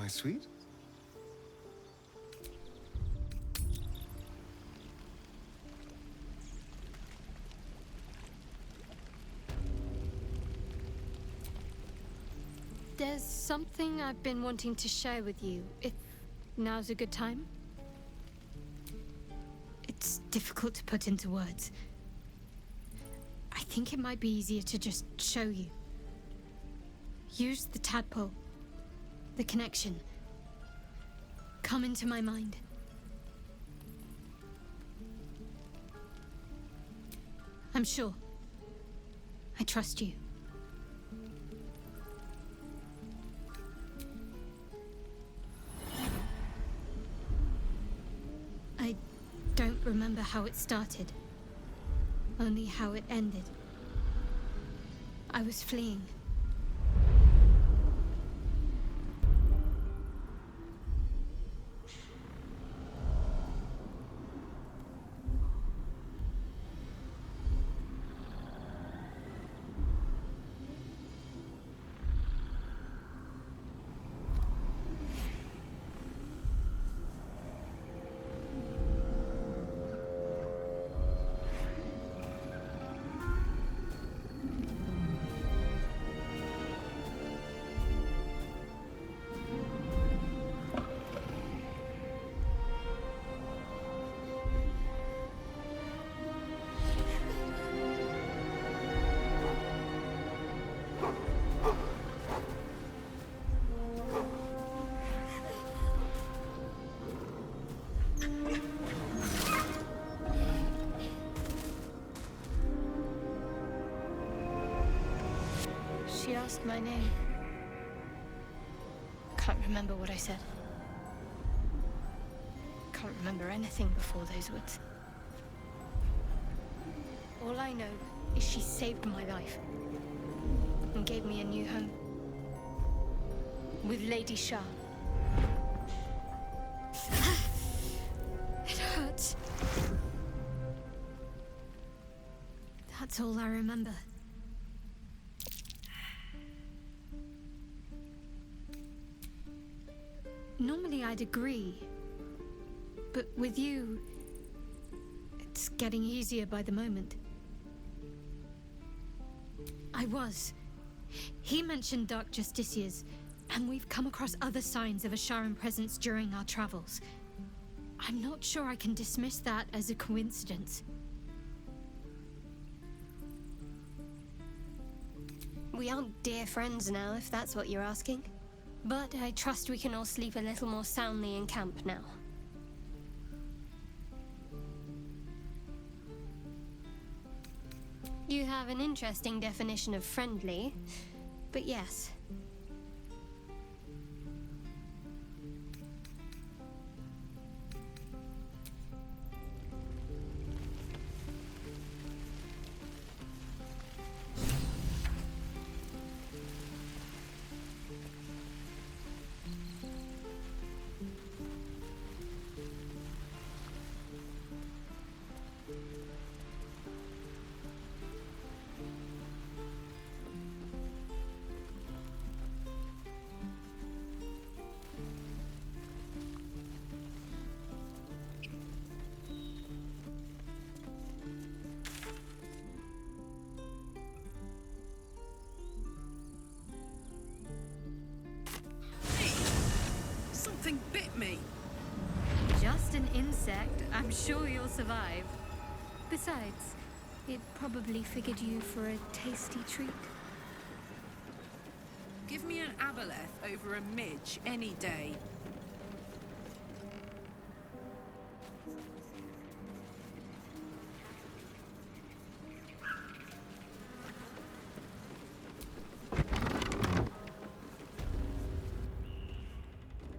sweet? There's something I've been wanting to share with you, if now's a good time. It's difficult to put into words. I think it might be easier to just show you. Use the tadpole, the connection. Come into my mind. I'm sure. I trust you. I don't remember how it started, only how it ended. I was fleeing. She asked my name. Can't remember what I said. Can't remember anything before those words. All I know is she saved my life and gave me a new home with Lady Shah. It hurts. That's all I remember. Normally I'd agree, but with you, it's getting easier by the moment. I was. He mentioned Dark Justiciars, and we've come across other signs of a Sharan presence during our travels. I'm not sure I can dismiss that as a coincidence. We aren't dear friends now, if that's what you're asking. But I trust we can all sleep a little more soundly in camp now. You have an interesting definition of friendly, but yes. Something bit me. Just an insect. I'm sure you'll survive. Besides, it probably figured you for a tasty treat. Give me an aboleth over a midge any day.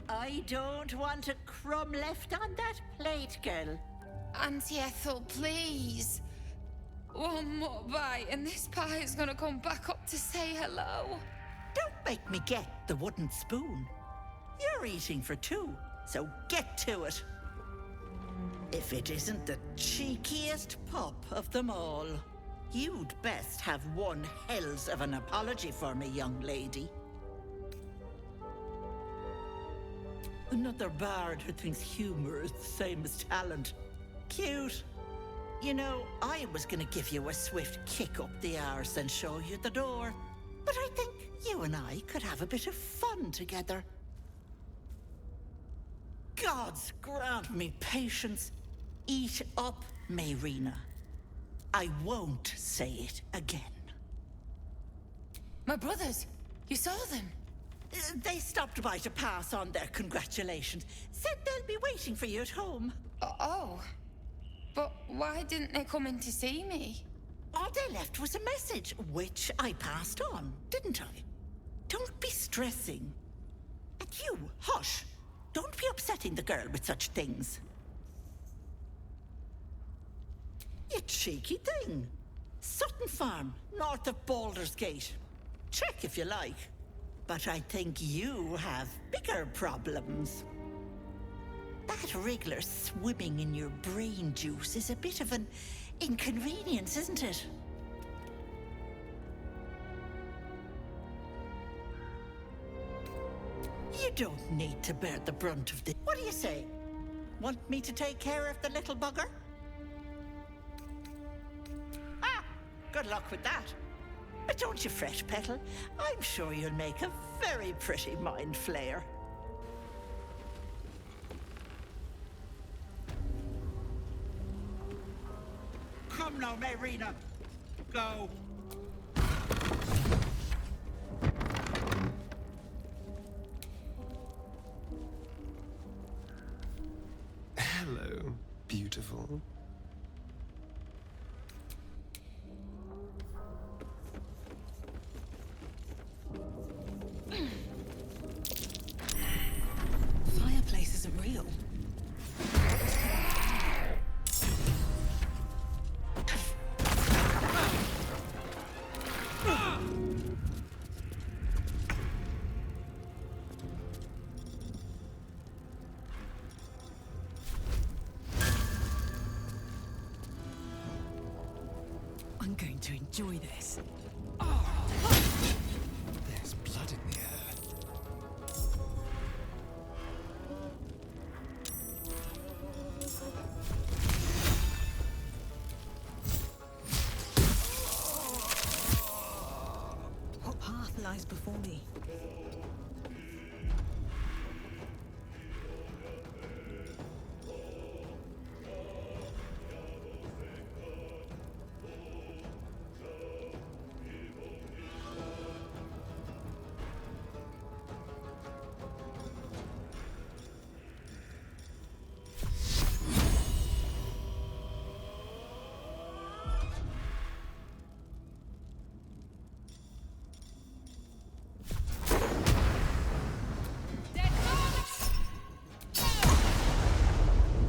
I don't want a crumb left on that plate, girl. Auntie Ethel, please. One more bite and this pie is gonna come back up to say hello. Don't make me get the wooden spoon. You're eating for two, so get to it. If it isn't the cheekiest pup of them all, you'd best have one hells of an apology for me, young lady. Another bard who thinks humor is the same as talent. Cute. You know, I was gonna give you a swift kick up the arse and show you the door. But I think you and I could have a bit of fun together. Gods grant me patience. Eat up, Mayrina. I won't say it again. My brothers, you saw them. They stopped by to pass on their congratulations. Said they'll be waiting for you at home. Oh. But why didn't they come in to see me? All they left was a message, which I passed on, didn't I? Don't be stressing. And you, hush. Don't be upsetting the girl with such things. You cheeky thing. Sutton Farm, north of Baldur's Gate. Check if you like. But I think you have bigger problems. That wriggler swimming in your brain juice is a bit of an inconvenience, isn't it? You don't need to bear the brunt of this. What do you say? Want me to take care of the little bugger? Ah, good luck with that. But don't you fret, Petal. I'm sure you'll make a very pretty mind flayer. Come now, Mayrina. Go. Hello, beautiful. Fireplace isn't real. I'm going to enjoy this. There's blood in the air. What path lies before me?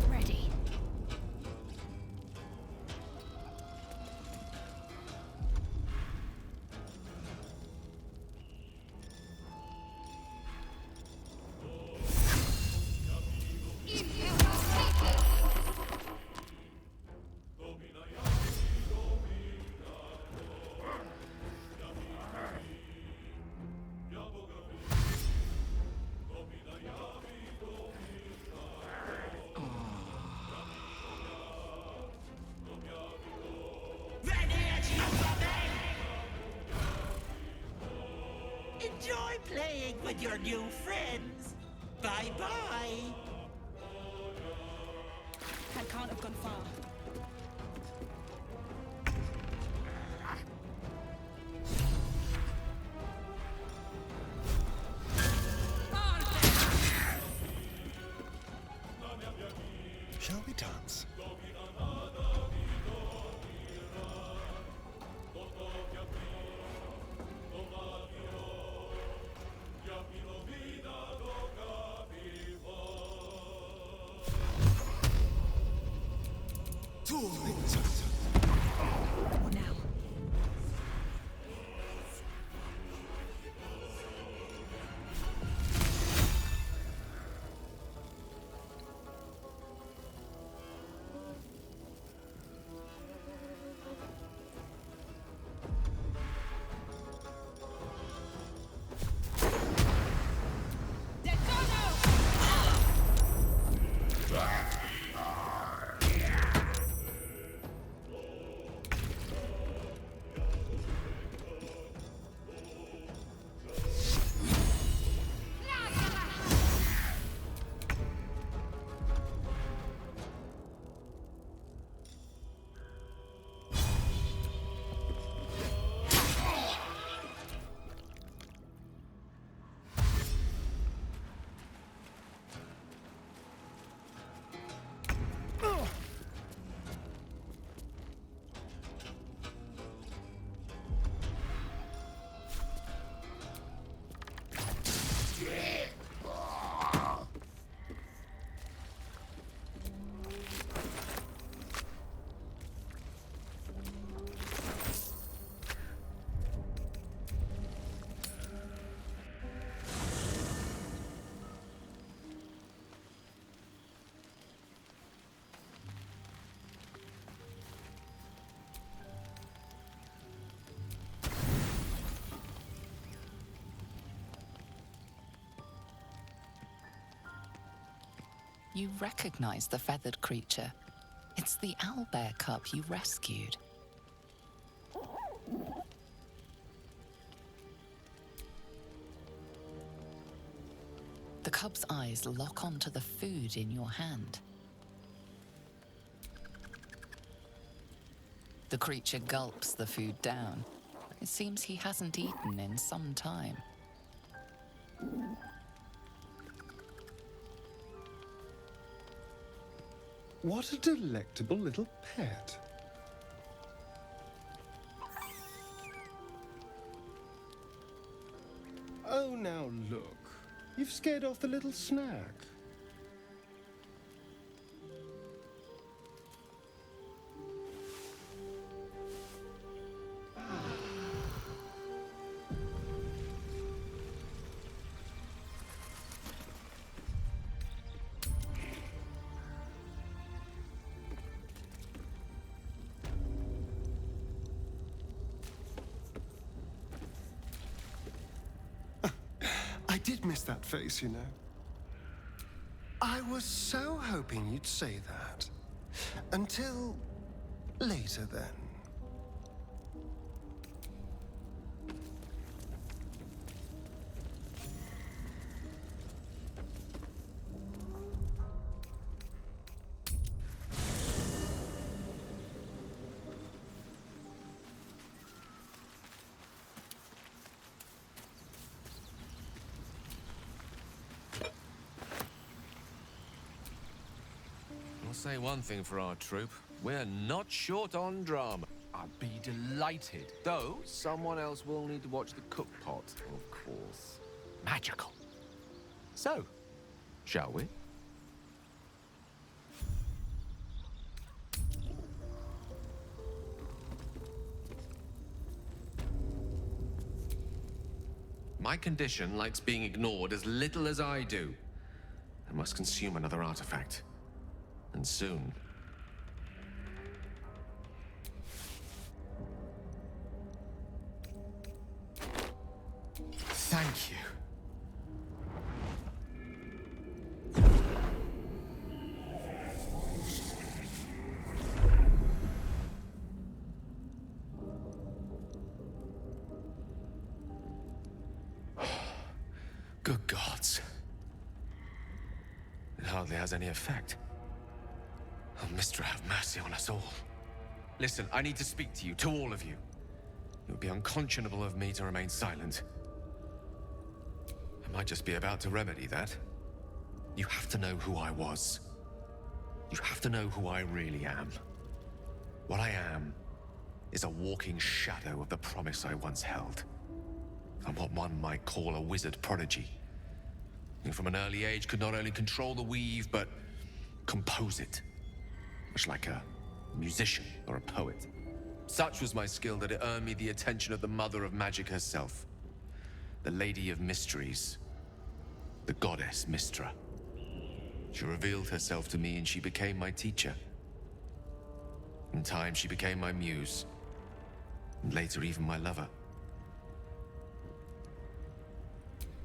Ready. Enjoy playing with your new friends. Bye-bye. That can't have gone far. Shall we dance? You recognize the feathered creature. It's the owlbear cub you rescued. The cub's eyes lock onto the food in your hand. The creature gulps the food down. It seems he hasn't eaten in some time. What a delectable little pet. Oh, now look. You've scared off the little snack. I did miss that face, you know. I was so hoping you'd say that. Until later, then. I'll say one thing for our troop. We're not short on drama. I'd be delighted. Though, someone else will need to watch the cook pot, of course. Magical. So, shall we? My condition likes being ignored as little as I do. I must consume another artifact. And soon. Thank you. Good gods. It hardly has any effect. Oh, Mistra, have mercy on us all. Listen, I need to speak to you, to all of you. It would be unconscionable of me to remain silent. I might just be about to remedy that. You have to know who I was. You have to know who I really am. What I am is a walking shadow of the promise I once held. I'm what one might call a wizard prodigy. Who from an early age could not only control the weave, but compose it. Much like a musician or a poet. Such was my skill that it earned me the attention of the mother of magic herself. The Lady of Mysteries. The goddess Mistra. She revealed herself to me and she became my teacher. In time, she became my muse. And later, even my lover.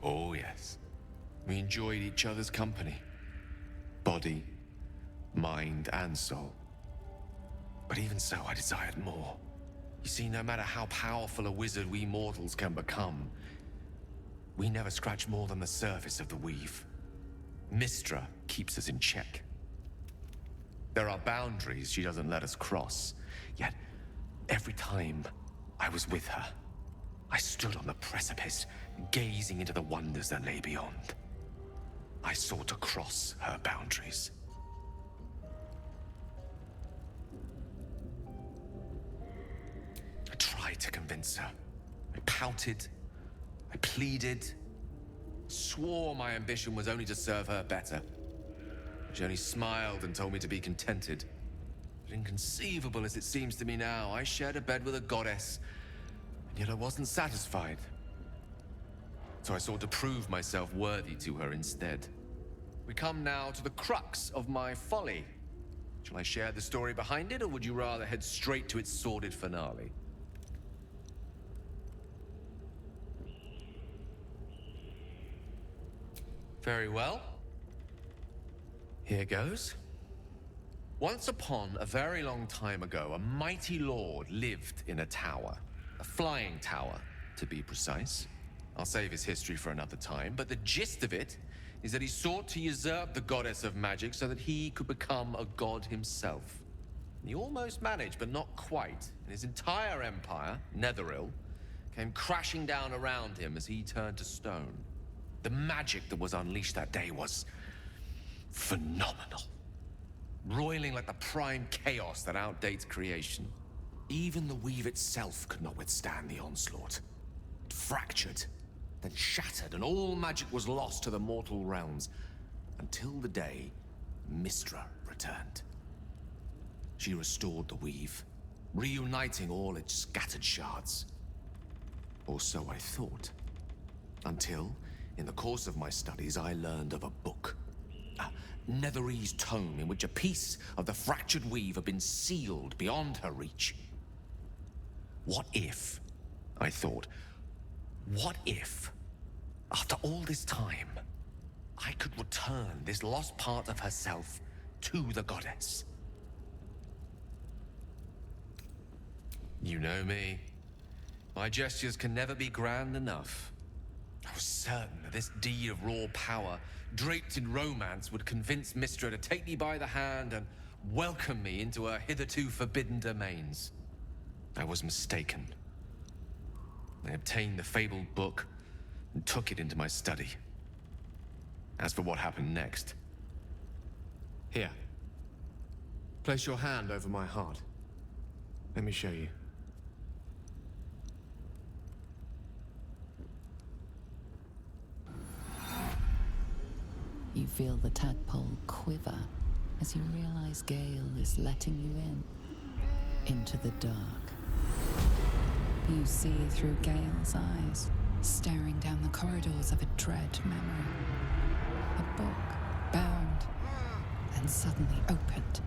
Oh, yes. We enjoyed each other's company. Body, mind, and soul. But even so, I desired more. You see, no matter how powerful a wizard we mortals can become, we never scratch more than the surface of the weave. Mistra keeps us in check. There are boundaries she doesn't let us cross, yet every time I was with her, I stood on the precipice, gazing into the wonders that lay beyond. I sought to cross her boundaries. I tried to convince her. I pouted. I pleaded. Swore my ambition was only to serve her better. She only smiled and told me to be contented. But inconceivable as it seems to me now, I shared a bed with a goddess, and yet I wasn't satisfied. So I sought to prove myself worthy to her instead. We come now to the crux of my folly. Shall I share the story behind it, or would you rather head straight to its sordid finale? Very well. Here goes. Once upon a very long time ago, a mighty lord lived in a tower. A flying tower, to be precise. I'll save his history for another time, but the gist of it is that he sought to usurp the goddess of magic so that he could become a god himself. He almost managed, but not quite. And his entire empire, Netheril, came crashing down around him as he turned to stone. The magic that was unleashed that day was phenomenal. Roiling like the prime chaos that outdates creation. Even the weave itself could not withstand the onslaught. It fractured, then shattered, and all magic was lost to the mortal realms, until the day Mystra returned. She restored the weave, reuniting all its scattered shards. Or so I thought. Until, in the course of my studies, I learned of a book. A Netherese tome in which a piece of the fractured weave had been sealed beyond her reach. What if, I thought, what if, after all this time, I could return this lost part of herself to the goddess? You know me. My gestures can never be grand enough. I was certain that this deed of raw power, draped in romance, would convince Mystra to take me by the hand and welcome me into her hitherto forbidden domains. I was mistaken. I obtained the fabled book and took it into my study. As for what happened next... Here. Place your hand over my heart. Let me show you. You feel the tadpole quiver as you realize Gale is letting you into the dark. You see through Gale's eyes, staring down the corridors of a dread memory. A book, bound, and suddenly opened.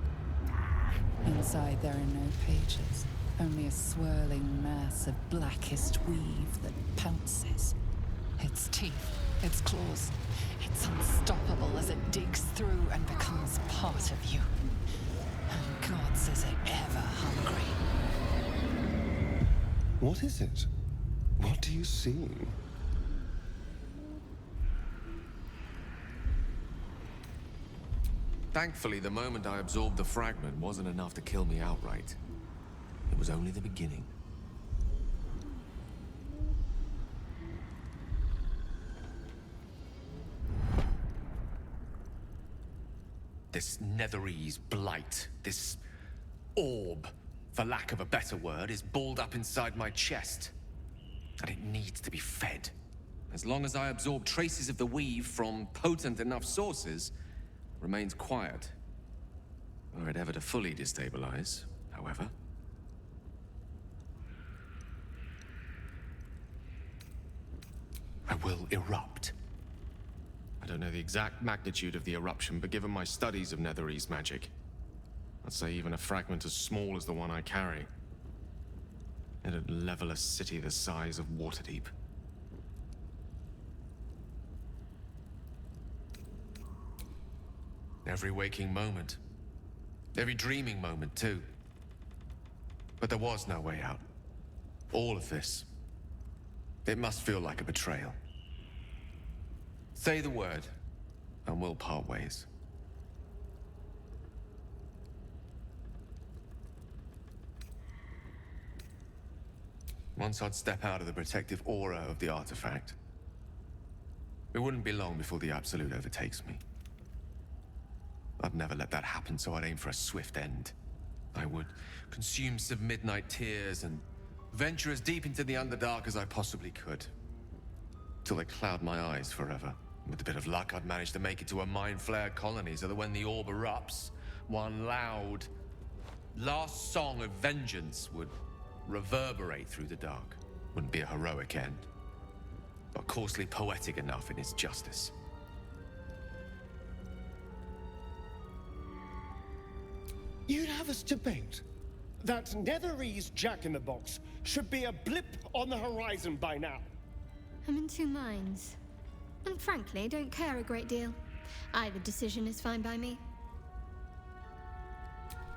Inside there are no pages, only a swirling mass of blackest weave that pounces. Its teeth, its claws, it's unstoppable as it digs through and becomes part of you. And God says it ever hungry. What is it? What do you see? Thankfully, the moment I absorbed the fragment wasn't enough to kill me outright. It was only the beginning. This Netherese blight, this orb, for lack of a better word, is balled up inside my chest. And it needs to be fed. As long as I absorb traces of the weave from potent enough sources, it remains quiet. Were it ever to fully destabilize, however. I will erupt. I don't know the exact magnitude of the eruption, but given my studies of Netherese magic, I'd say even a fragment as small as the one I carry, it'd level a city the size of Waterdeep. Every waking moment. Every dreaming moment, too. But there was no way out. All of this. It must feel like a betrayal. Say the word, and we'll part ways. Once I'd step out of the protective aura of the artifact, it wouldn't be long before the Absolute overtakes me. I'd never let that happen, so I'd aim for a swift end. I would consume some midnight tears and venture as deep into the Underdark as I possibly could. Till they cloud my eyes forever. With a bit of luck, I'd manage to make it to a mind-flared colony so that when the orb erupts, one loud, last song of vengeance would reverberate through the dark. Wouldn't be a heroic end, but coarsely poetic enough in its justice. You'd have us debate that Netherese Jack-in-the-Box should be a blip on the horizon by now. I'm in two minds. And frankly, don't care a great deal. Either decision is fine by me.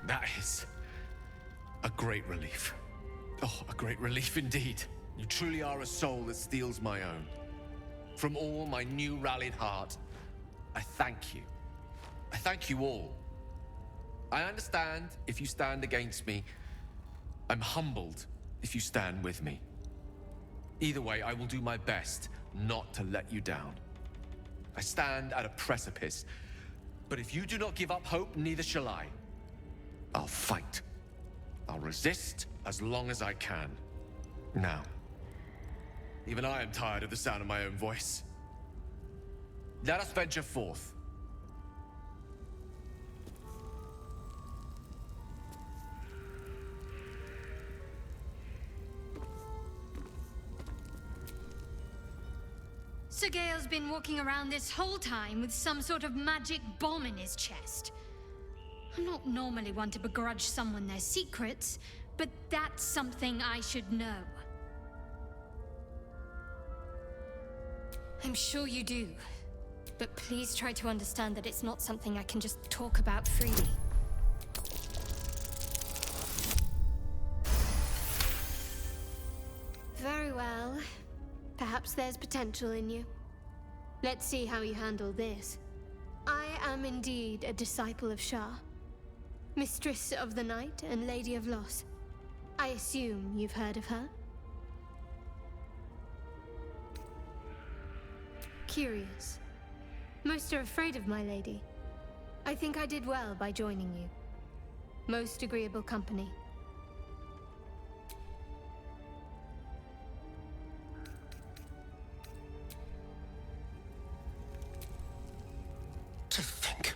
That is a great relief. Oh, a great relief indeed. You truly are a soul that steals my own. From all my new rallied heart, I thank you. I thank you all. I understand if you stand against me. I'm humbled if you stand with me. Either way, I will do my best not to let you down. I stand at a precipice, but if you do not give up hope, neither shall I. I'll fight. I'll resist as long as I can. Now, even I am tired of the sound of my own voice. Let us venture forth. Sir Gale's been walking around this whole time with some sort of magic bomb in his chest. I'm not normally one to begrudge someone their secrets, but that's something I should know. I'm sure you do, but please try to understand that it's not something I can just talk about freely. Very well. Perhaps there's potential in you. Let's see how you handle this. I am indeed a disciple of Shah, Mistress of the Night and Lady of Loss. I assume you've heard of her? Curious. Most are afraid of my lady. I think I did well by joining you. Most agreeable company. To think,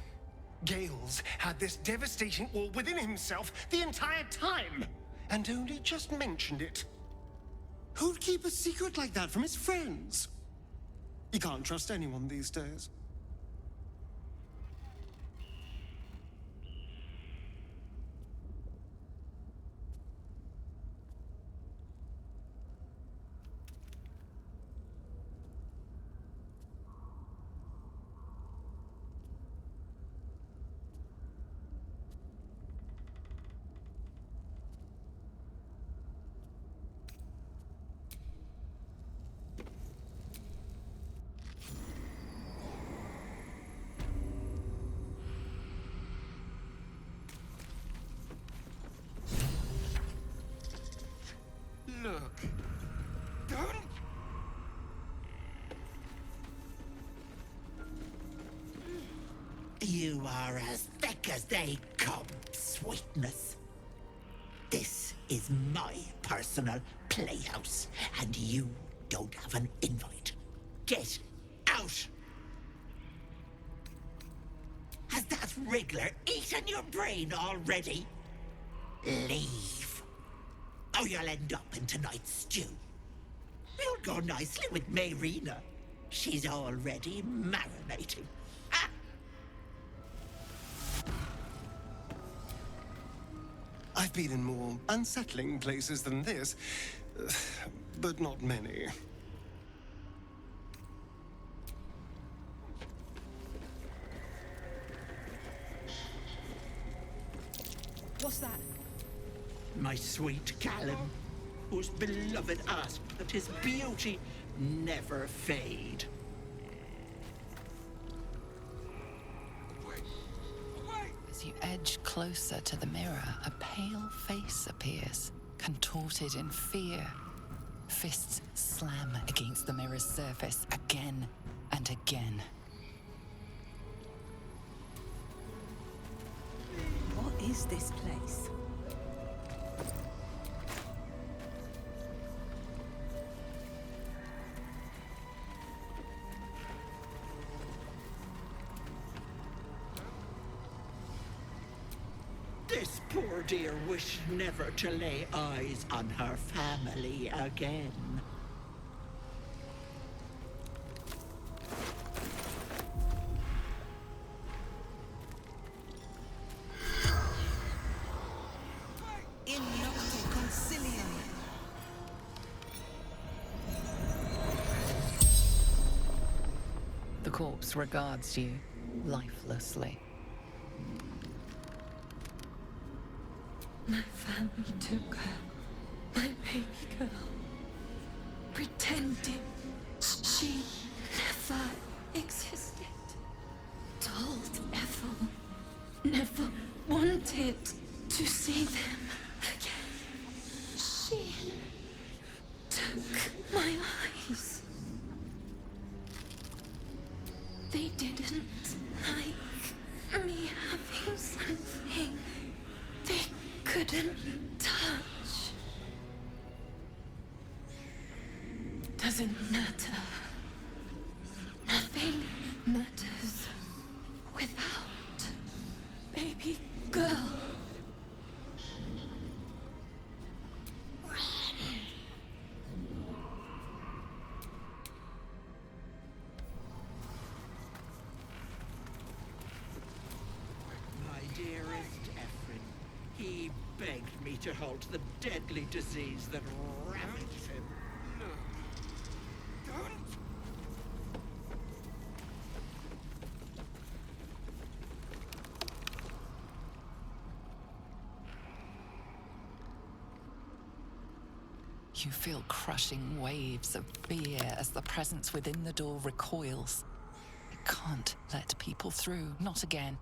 Gales had this devastating war within himself the entire time, and only just mentioned it. Who'd keep a secret like that from his friends? You can't trust anyone these days. Look. Don't... You are as thick as they come, sweetness. This is my personal playhouse, and you don't have an invite. Get out! Has that wriggler eaten your brain already? Leave. Or you'll end up in tonight's stew. You'll go nicely with Mayrina. She's already marinating. Ha! I've been in more unsettling places than this, but not many. What's that? My sweet Callum, whose beloved asked that his beauty never fade. As you edge closer to the mirror, a pale face appears, contorted in fear. Fists slam against the mirror's surface again and again. What is this place? This poor dear wished never to lay eyes on her family again. In nocte concilium. The corpse regards you lifelessly. My family took her, my baby girl, pretending she never existed. Told Ethel never wanted to see them again. She took my eyes. They didn't like me having something they couldn't touch. Doesn't matter. Nothing matters without baby girl. My dearest Arin, he begged me to halt the deadly disease that ravaged him. No. Don't. You feel crushing waves of fear as the presence within the door recoils. I can't let people through, not again.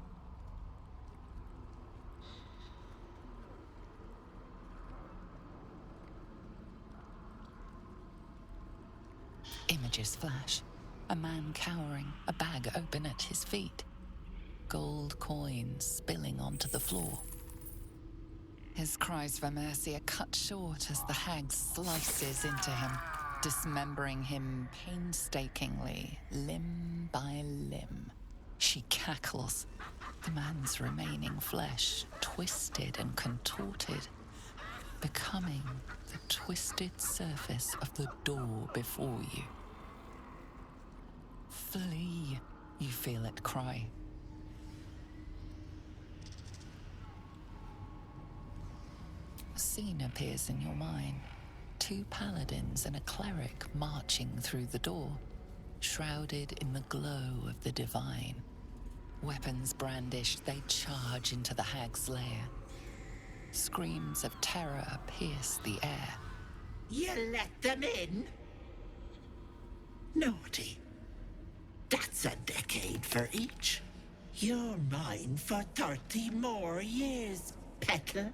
Images flash. A man cowering, a bag open at his feet. Gold coins spilling onto the floor. His cries for mercy are cut short as the hag slices into him, dismembering him painstakingly, limb by limb. She cackles, the man's remaining flesh twisted and contorted, becoming the twisted surface of the door before you. Flee, you feel it cry. A scene appears in your mind. 2 paladins and a cleric marching through the door, shrouded in the glow of the divine. Weapons brandished, they charge into the hag's lair. Screams of terror pierce the air. You let them in? Naughty. That's a decade for each. You're mine for 30 more years, Petal.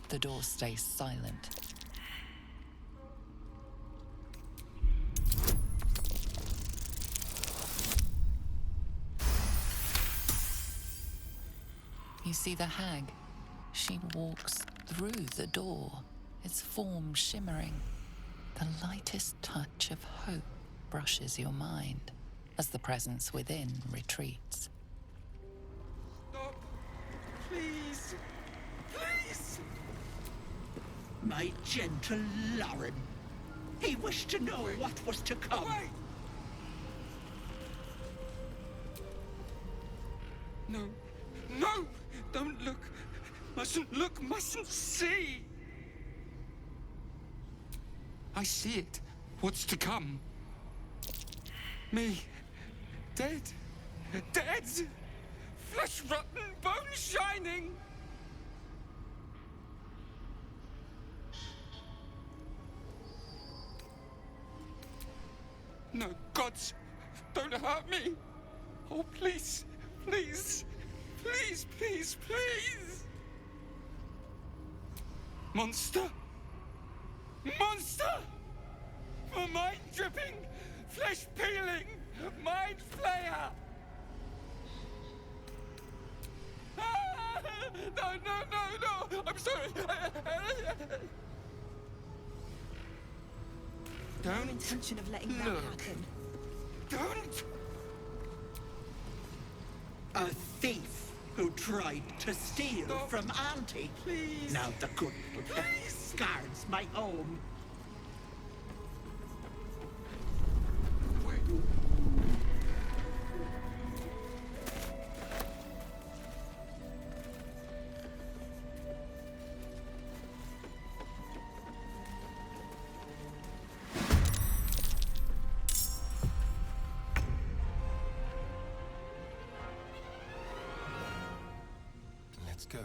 The door stays silent. You see the hag. She walks through the door, its form shimmering. The lightest touch of hope brushes your mind as the presence within retreats. Stop. Please. Please. My gentle Lauren. He wished to know what was to come. Wait. No. No! Don't look. Mustn't look, mustn't see. I see it. What's to come? Me. Dead. Dead! Flesh rotten, bone shining! No, gods, don't hurt me! Oh, please, please, please, please, please! Monster! Monster! For mind dripping, flesh peeling, mind flayer! Ah! No, no, no, no! I'm sorry! Don't No intention of letting that look. happen. Don't! A thief who tried to steal Stop. from Auntie. Please. Now the good Please. guards my home. Wait. go.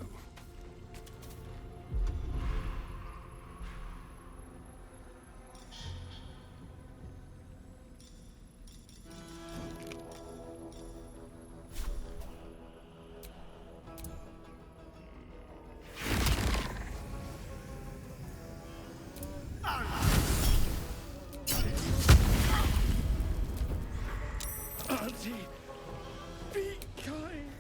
Auntie, be kind.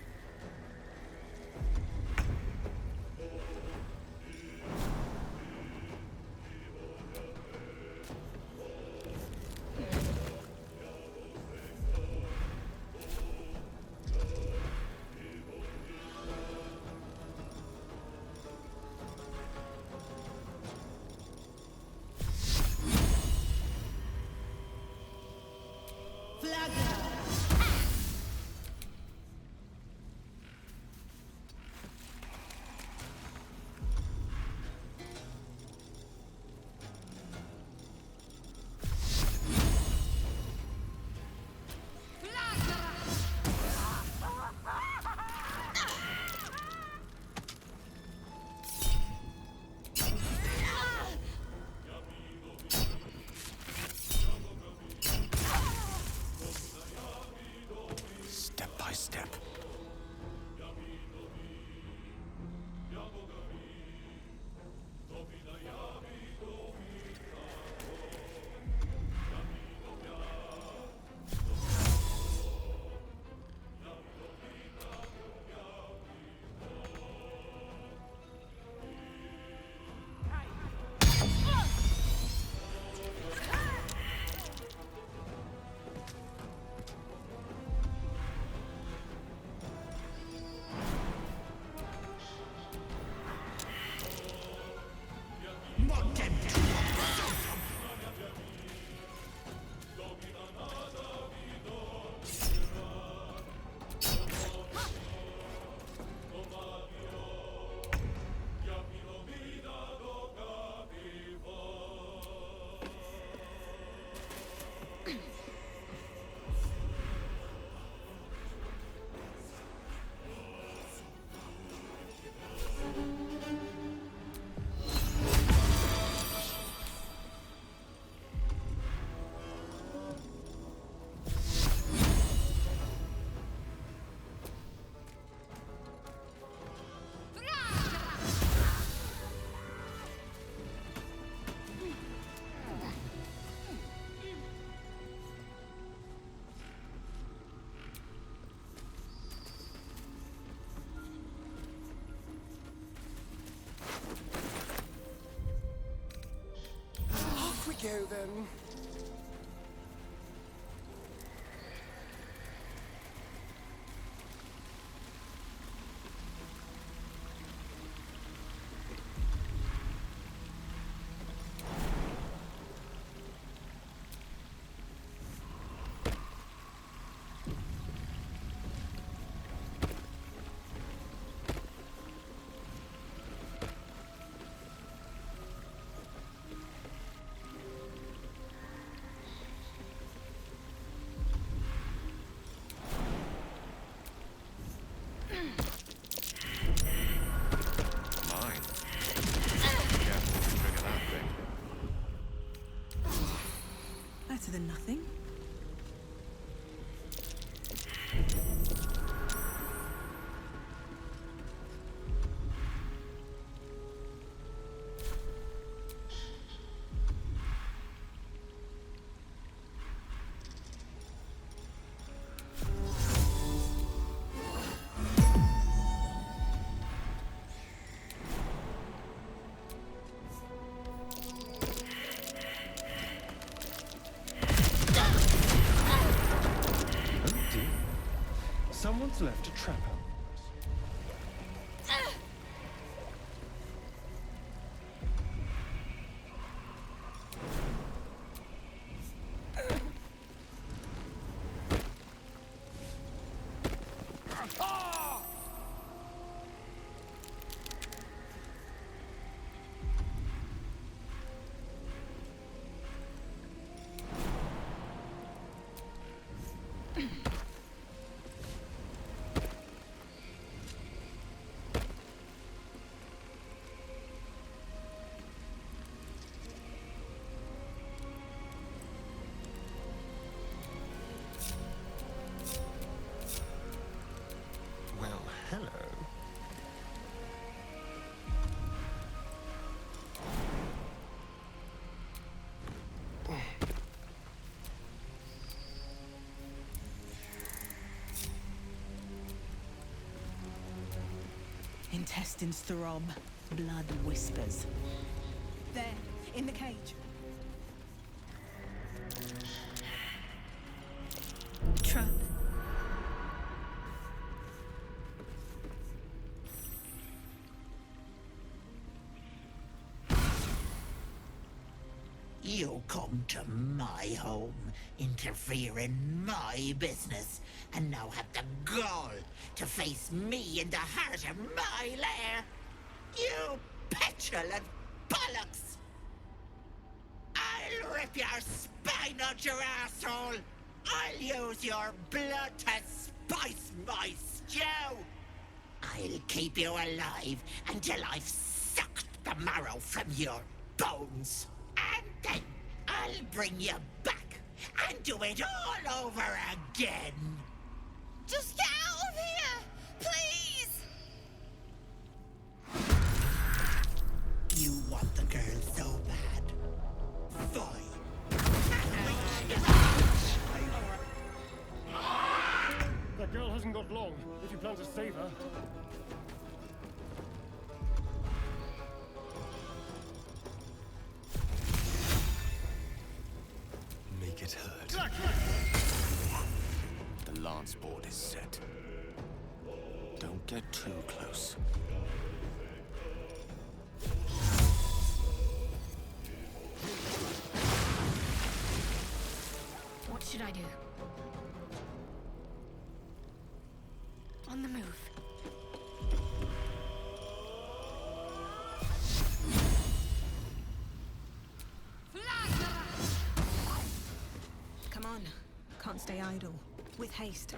Step by step. Off we go then. Mine. Careful to trigger that thing. Better than nothing. Oh dear. Someone's left a trap out. intestines throb, blood whispers. There, in the cage. Trap. You come to my home, interfere in my business, and now have the gall to face me in the heart of my lair. You petulant bollocks! I'll rip your spine out your asshole! I'll use your blood to spice my stew! I'll keep you alive until I've sucked the marrow from your bones. And then I'll bring you back and do it all over again. Just get out of here! Please! You want the girl so bad. Fine. That girl hasn't got long, if you plan to save her. Make it hurt. The lance board is set. Don't get too close. What should I do? On the move. Come on. Can't stay idle. With haste.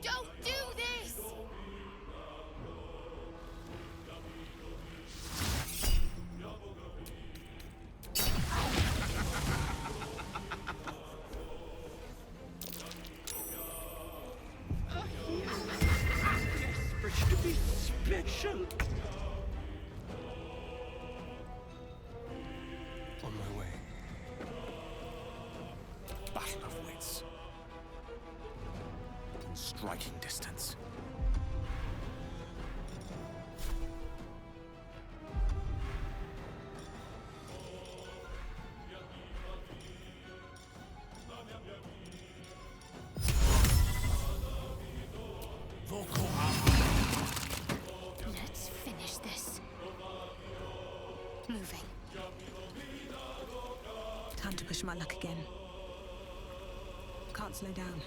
Don't do this! Desperate to be special. On my way. Battle of wits. In striking distance. Let's finish this. Moving. Time to push my luck again. Can't slow down.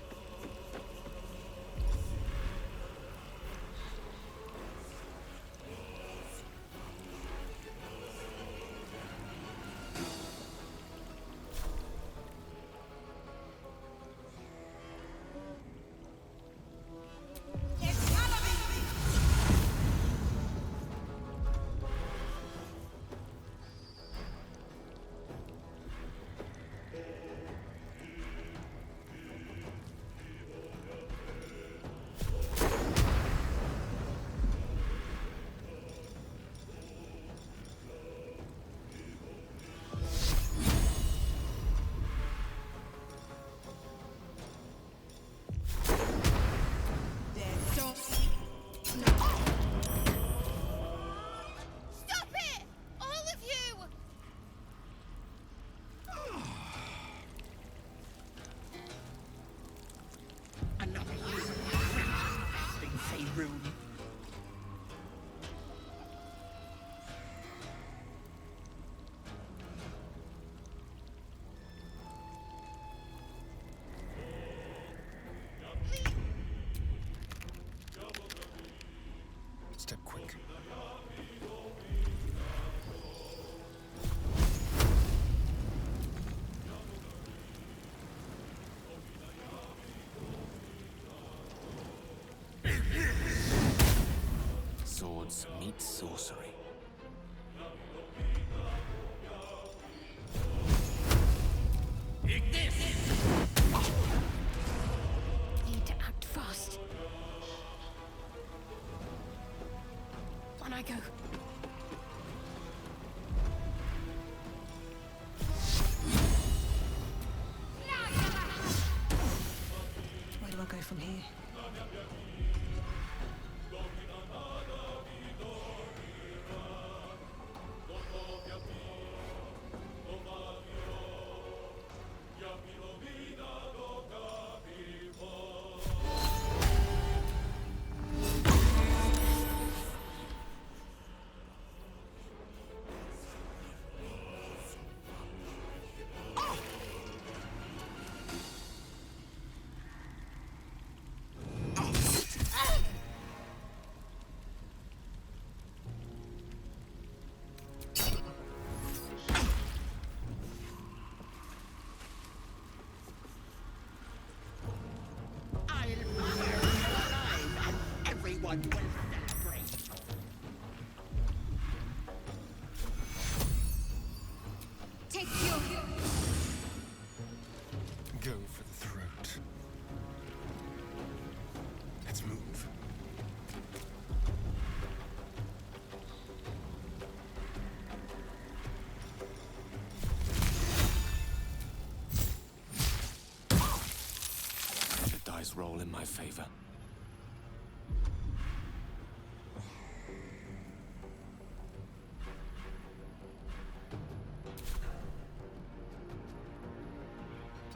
Stop it! All of you! Another you. Resting Faerun. Step quick. Swords meet sorcery. Need to act fast. I go? Where do I go from here? Everyone will celebrate. Take your... Go for the throat. Let's move. The dice roll in my favor.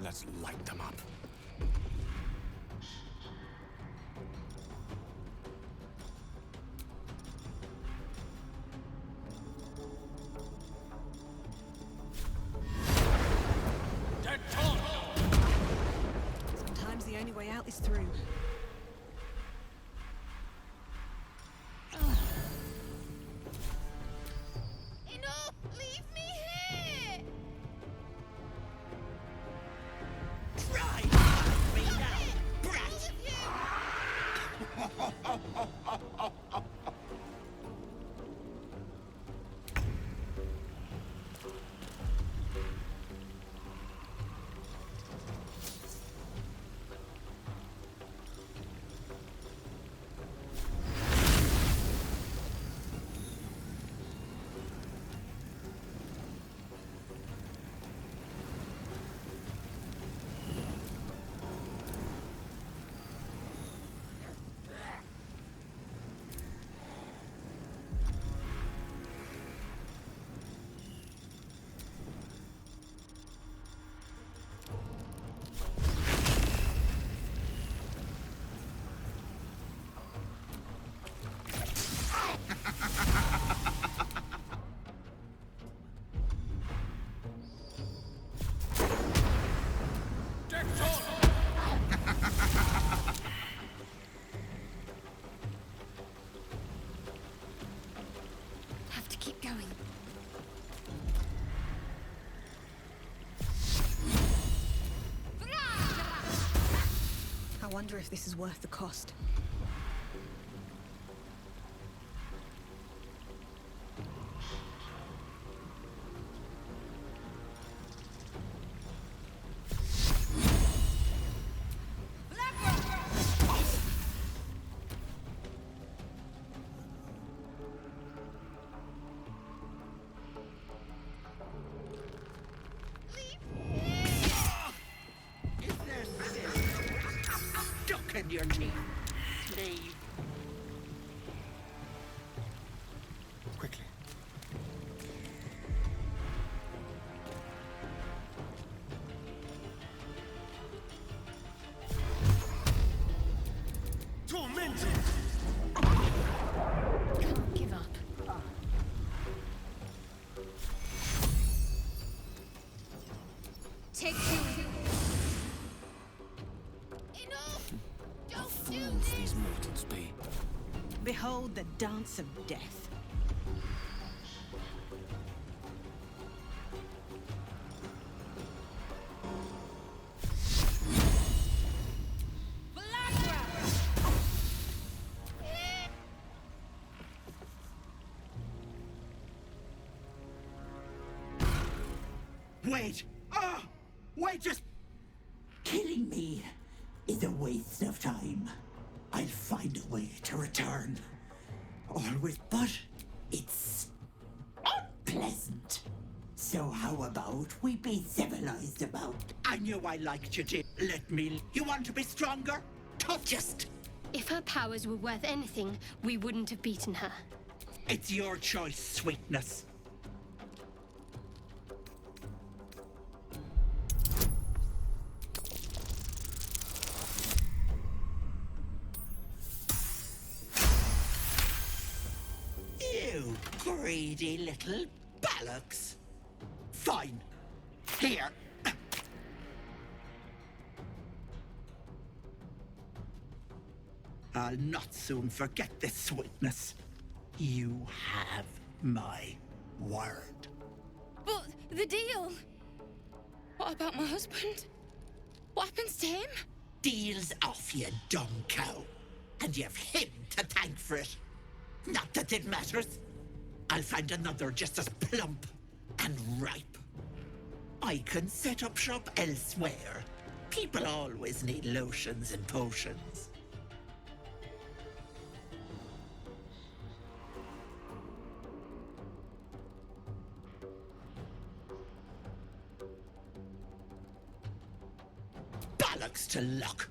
Let's light them up. Sometimes the only way out is through. Enough! Leave me here! Try to find me now, brat! Have to keep going. I wonder if this is worth the cost. Is there stuck in your teeth? Leave. Quickly. Tormented! Can't give up. Take two. Enough! How Don't do fools this! these mortals be. Behold the dance of death. Wait! Ah! Wait, just... Killing me is a waste of time. I'll find a way to return. Always, but It's unpleasant. So how about we be civilized about it? I knew I liked you, dear. Let me... You want to be stronger? Tough? Just... If her powers were worth anything, we wouldn't have beaten her. It's your choice, sweetness. You greedy little bollocks. Fine. Here. I'll not soon forget this sweetness. You have my word. But the deal... What about my husband? What happens to him? Deal's off, you dumb cow. And you've him to thank for it. Not that it matters. I'll find another just as plump and ripe. I can set up shop elsewhere. People always need lotions and potions. Bollocks to luck.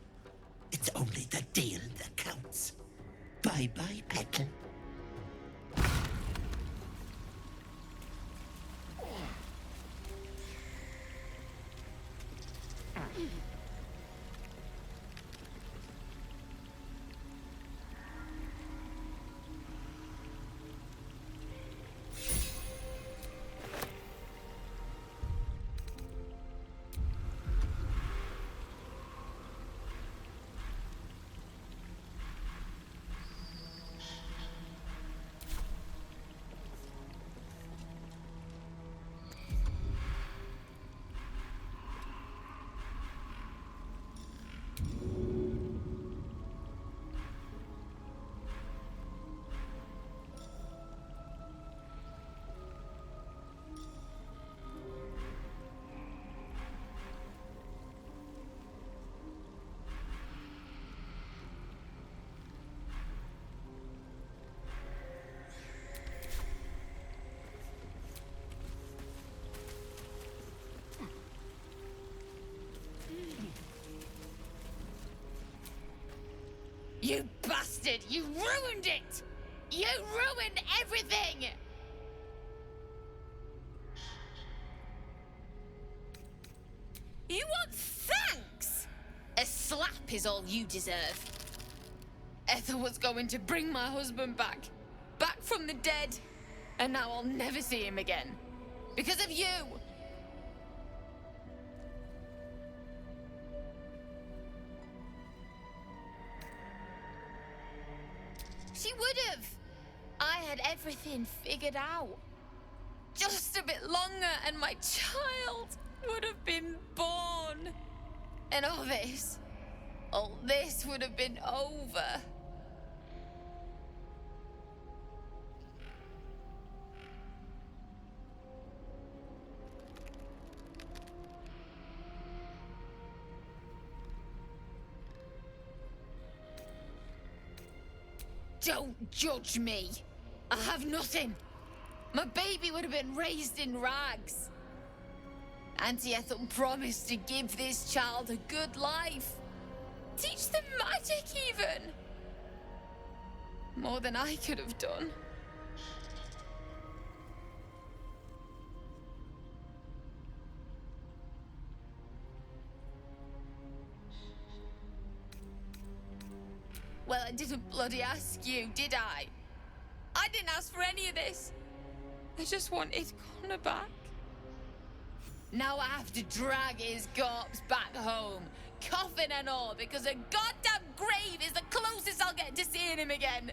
It's only the deal that counts. Bye-bye, Petal. You bastard! You ruined it! You ruined everything! You want thanks? A slap is all you deserve. Ethel was going to bring my husband back. Back from the dead. And now I'll never see him again. Because of you! She would have. I had everything figured out. Just a bit longer and my child would have been born. And all this would have been over. Don't judge me. I have nothing. My baby would have been raised in rags. Auntie Ethel promised to give this child a good life. Teach them magic, even. More than I could have done. Well, I didn't bloody ask you, did I? I didn't ask for any of this. I just wanted Connor back. Now I have to drag his corpse back home, coffin and all, because a goddamn grave is the closest I'll get to seeing him again.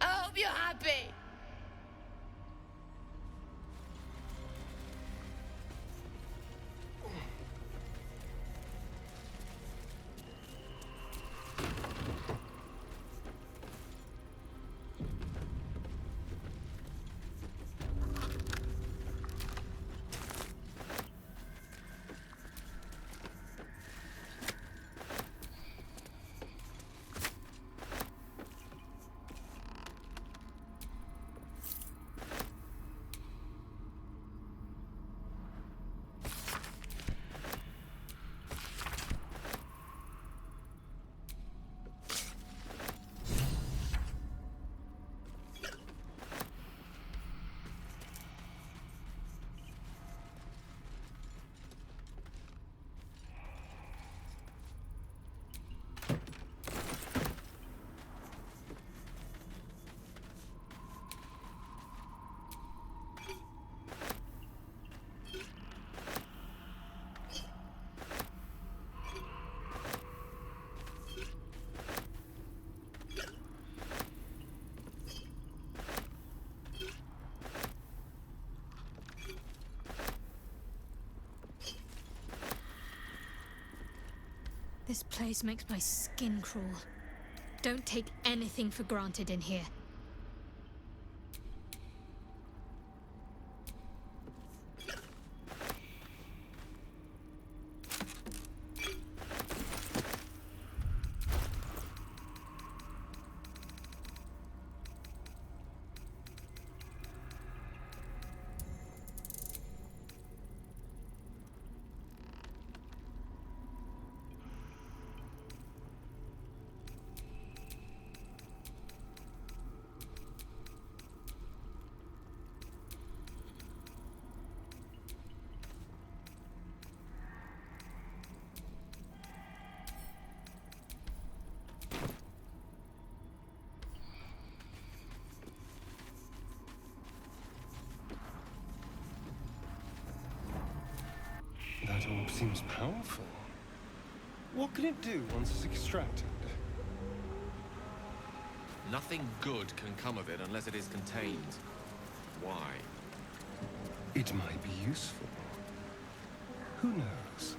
I hope you're happy. This place makes my skin crawl. Don't take anything for granted in here. That orb seems powerful. What can it do once it's extracted? Nothing good can come of it unless it is contained. Why? It might be useful. Who knows?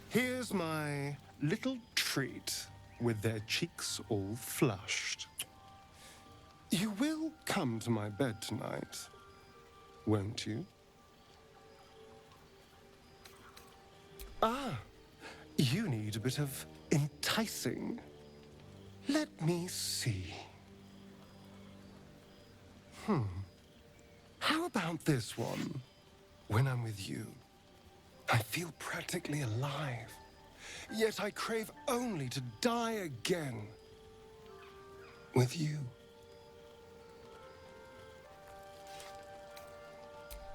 Here's my little treat with their cheeks all flushed. You will come to my bed tonight, won't you? Ah, you need a bit of enticing. Let me see. How about this one? When I'm with you, I feel practically alive. Yet I crave only to die again. With you.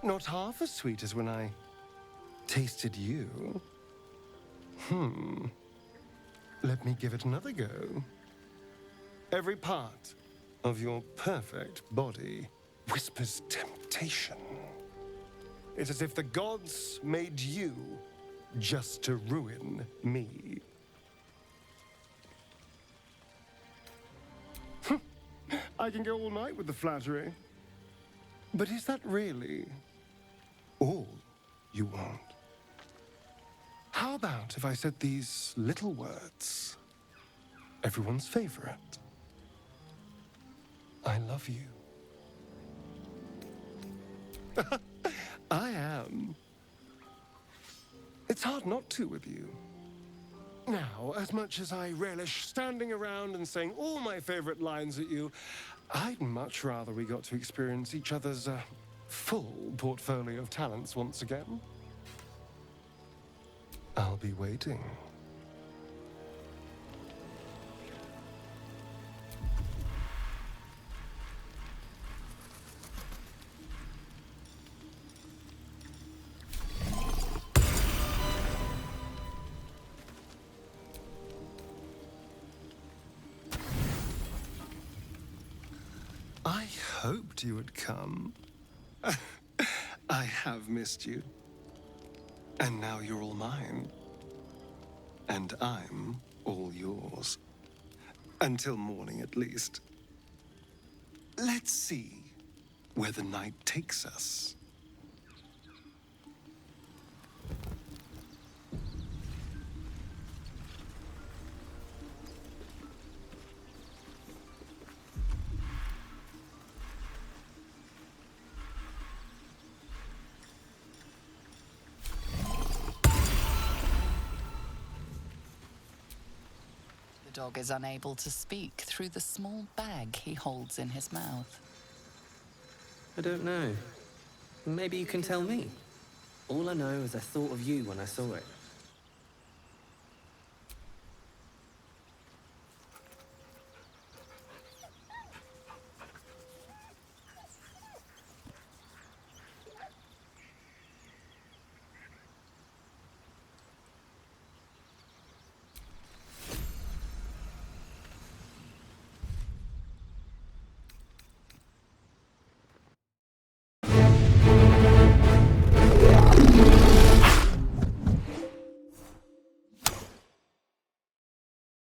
Not half as sweet as when I tasted you. Let me give it another go. Every part of your perfect body whispers temptation. It's as if the gods made you just to ruin me. I can go all night with the flattery. But is that really all you want? How about if I said these little words? Everyone's favorite. I love you. I am. It's hard not to with you. Now, as much as I relish standing around and saying all my favorite lines at you, I'd much rather we got to experience each other's full portfolio of talents once again. I'll be waiting. I hoped you would come. I have missed you. And now you're all mine. And I'm all yours. Until morning, at least. Let's see where the night takes us. The dog is unable to speak through the small bag he holds in his mouth. I don't know. Maybe you can tell me. All I know is I thought of you when I saw it.